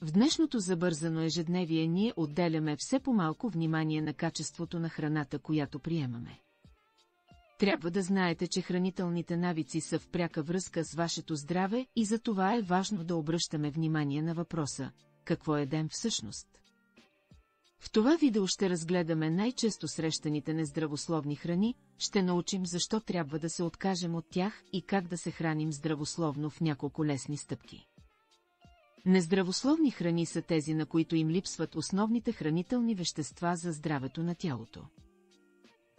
В днешното забързано ежедневие ние отделяме все по-малко внимание на качеството на храната, която приемаме. Трябва да знаете, че хранителните навици са в пряка връзка с вашето здраве и за това е важно да обръщаме внимание на въпроса – какво едем всъщност? В това видео ще разгледаме най-често срещаните нездравословни храни, ще научим защо трябва да се откажем от тях и как да се храним здравословно в няколко лесни стъпки. Нездравословни храни са тези, на които им липсват основните хранителни вещества за здравето на тялото.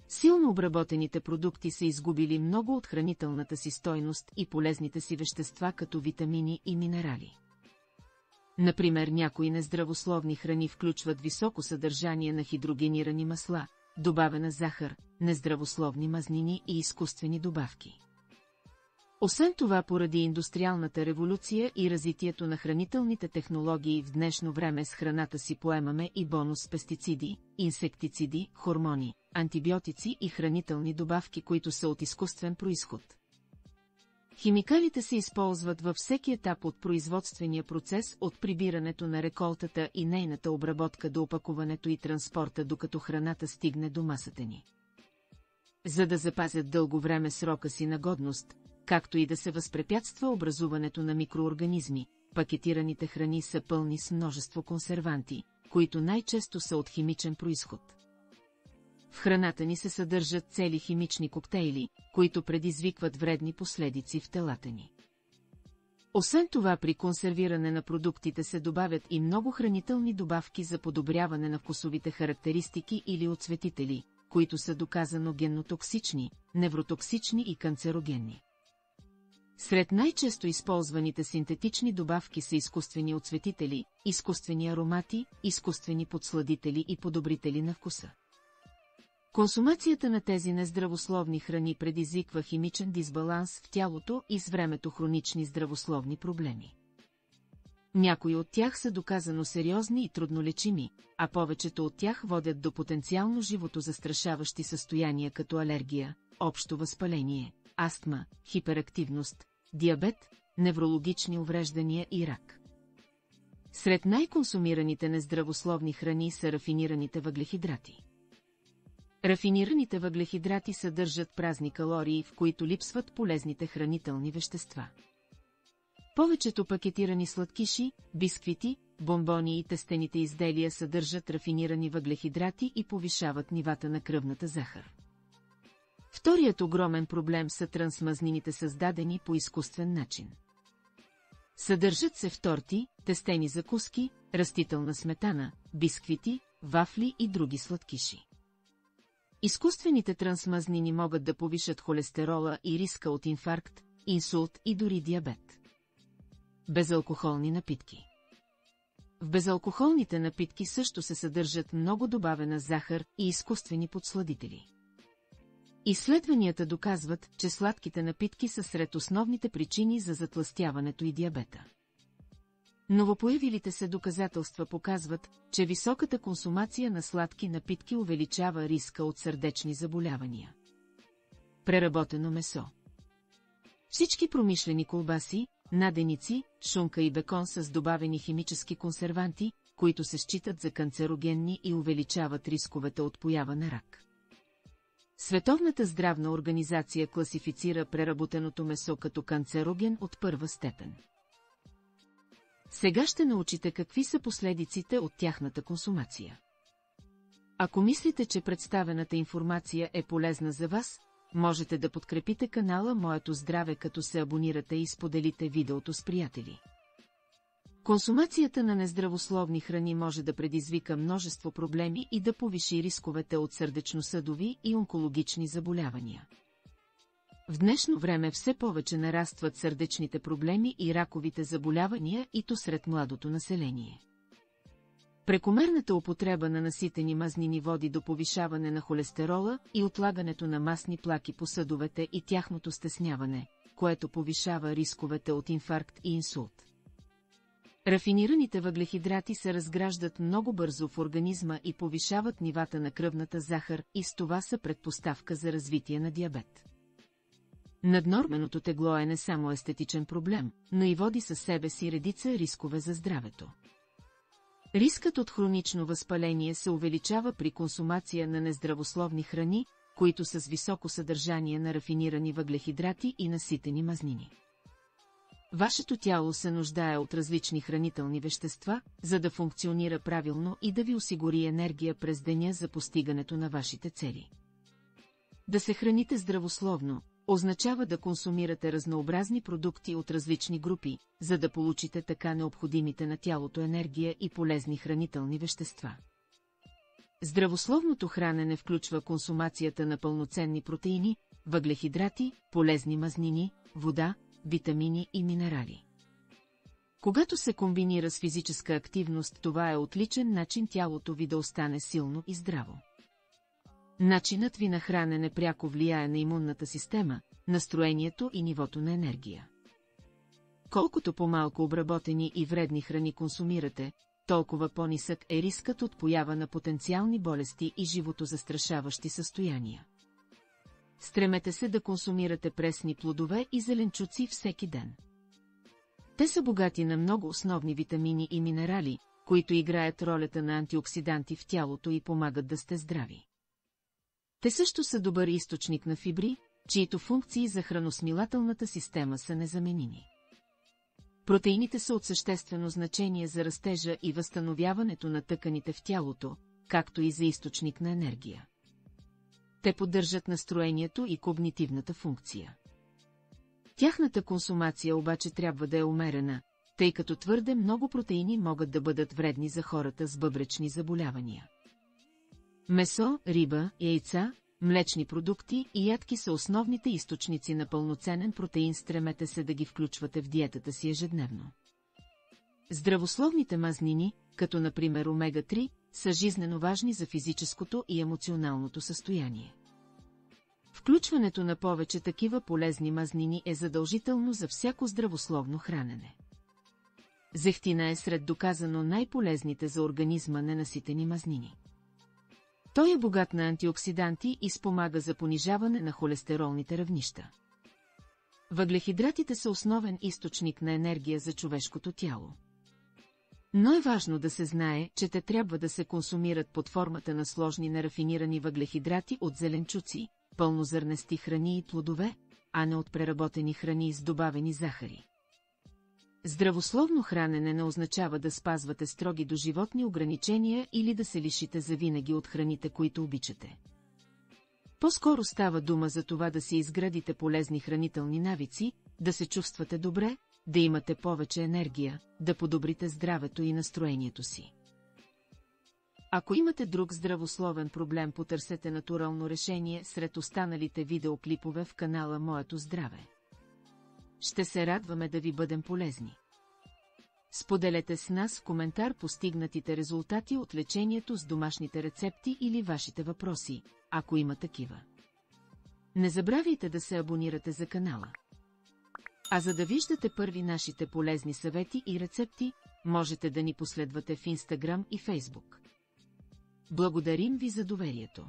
Силно обработените продукти са изгубили много от хранителната си стойност и полезните си вещества като витамини и минерали. Например, някои нездравословни храни включват високо съдържание на хидрогенирани масла, добавена захар, нездравословни мазнини и изкуствени добавки. Освен това, поради индустриалната революция и развитието на хранителните технологии в днешно време с храната си поемаме и бонус с пестициди, инсектициди, хормони, антибиотици и хранителни добавки, които са от изкуствен произход. Химикалите се използват във всеки етап от производствения процес, от прибирането на реколтата и нейната обработка до опакуването и транспорта, докато храната стигне до масата ни. За да запазят дълго време срока си на годност, както и да се възпрепятства образуването на микроорганизми, пакетираните храни са пълни с множество консерванти, които най-често са от химичен произход. В храната ни се съдържат цели химични коктейли, които предизвикват вредни последици в телата ни. Освен това, при консервиране на продуктите се добавят и много хранителни добавки за подобряване на вкусовите характеристики или оцветители, които са доказано геннотоксични, невротоксични и канцерогенни. Сред най-често използваните синтетични добавки са изкуствени оцветители, изкуствени аромати, изкуствени подсладители и подобрители на вкуса. Консумацията на тези нездравословни храни предизвиква химичен дисбаланс в тялото и с времето хронични здравословни проблеми. Някои от тях са доказано сериозни и труднолечими, а повечето от тях водят до потенциално животозастрашаващи състояния като алергия, общо възпаление, астма, хиперактивност, диабет, неврологични увреждания и рак. Сред най-консумираните нездравословни храни са рафинираните въглехидрати. Рафинираните въглехидрати съдържат празни калории, в които липсват полезните хранителни вещества. Повечето пакетирани сладкиши, бисквити, бомбони и тестените изделия съдържат рафинирани въглехидрати и повишават нивата на кръвната захар. Вторият огромен проблем са трансмазнините, създадени по изкуствен начин. Съдържат се в торти, тестени закуски, растителна сметана, бисквити, вафли и други сладкиши. Изкуствените трансмазнини могат да повишат холестерола и риска от инфаркт, инсулт и дори диабет. Безалкохолни напитки. В безалкохолните напитки също се съдържат много добавена захар и изкуствени подсладители. Изследванията доказват, че сладките напитки са сред основните причини за затлъстяването и диабета. Новопоявилите се доказателства показват, че високата консумация на сладки напитки увеличава риска от сърдечни заболявания. Преработено месо. Всички промишлени колбаси, наденици, шунка и бекон са с добавени химически консерванти, които се считат за канцерогенни и увеличават рисковете от поява на рак. Световната здравна организация класифицира преработеното месо като канцероген от първа степен. Сега ще научите какви са последиците от тяхната консумация. Ако мислите, че представената информация е полезна за вас, можете да подкрепите канала Моето здраве, като се абонирате и споделите видеото с приятели. Консумацията на нездравословни храни може да предизвика множество проблеми и да повиши рисковете от сърдечно-съдови и онкологични заболявания. В днешно време все повече нарастват сърдечните проблеми и раковите заболявания, и то сред младото население. Прекомерната употреба на наситени мазнини води до повишаване на холестерола и отлагането на масни плаки по съдовете и тяхното стесняване, което повишава рисковете от инфаркт и инсулт. Рафинираните въглехидрати се разграждат много бързо в организма и повишават нивата на кръвната захар и с това са предпоставка за развитие на диабет. Наднорменото тегло е не само естетичен проблем, но и води със себе си редица рискове за здравето. Рискът от хронично възпаление се увеличава при консумация на нездравословни храни, които са с високо съдържание на рафинирани въглехидрати и наситени мазнини. Вашето тяло се нуждае от различни хранителни вещества, за да функционира правилно и да ви осигури енергия през деня за постигането на вашите цели. Да се храните здравословно означава да консумирате разнообразни продукти от различни групи, за да получите така необходимите на тялото енергия и полезни хранителни вещества. Здравословното хранене включва консумацията на пълноценни протеини, въглехидрати, полезни мазнини, вода, витамини и минерали. Когато се комбинира с физическа активност, това е отличен начин тялото ви да остане силно и здраво. Начинът ви на хранене пряко влияе на имунната система, настроението и нивото на енергия. Колкото по-малко обработени и вредни храни консумирате, толкова по-нисък е рискът от поява на потенциални болести и животозастрашаващи състояния. Стремете се да консумирате пресни плодове и зеленчуци всеки ден. Те са богати на много основни витамини и минерали, които играят ролята на антиоксиданти в тялото и помагат да сте здрави. Те също са добър източник на фибри, чието функции за храносмилателната система са незаменими. Протеините са от съществено значение за растежа и възстановяването на тъканите в тялото, както и за източник на енергия. Те поддържат настроението и когнитивната функция. Тяхната консумация обаче трябва да е умерена, тъй като твърде много протеини могат да бъдат вредни за хората с бъбречни заболявания. Месо, риба, яйца, млечни продукти и ядки са основните източници на пълноценен протеин, стремете се да ги включвате в диетата си ежедневно. Здравословните мазнини, като например омега-3, са жизнено важни за физическото и емоционалното състояние. Включването на повече такива полезни мазнини е задължително за всяко здравословно хранене. Зехтина е сред доказано най-полезните за организма ненаситени мазнини. Той е богат на антиоксиданти и спомага за понижаване на холестеролните равнища. Въглехидратите са основен източник на енергия за човешкото тяло. Но е важно да се знае, че те трябва да се консумират под формата на сложни нерафинирани въглехидрати от зеленчуци, пълнозърнести храни и плодове, а не от преработени храни с добавени захари. Здравословно хранене не означава да спазвате строги доживотни ограничения или да се лишите завинаги от храните, които обичате. По-скоро става дума за това да си изградите полезни хранителни навици, да се чувствате добре, да имате повече енергия, да подобрите здравето и настроението си. Ако имате друг здравословен проблем, потърсете натурално решение сред останалите видеоклипове в канала Моето здраве. Ще се радваме да ви бъдем полезни. Споделете с нас в коментар постигнатите резултати от лечението с домашните рецепти или вашите въпроси, ако има такива. Не забравяйте да се абонирате за канала. А за да виждате първи нашите полезни съвети и рецепти, можете да ни последвате в Instagram и Facebook. Благодарим ви за доверието.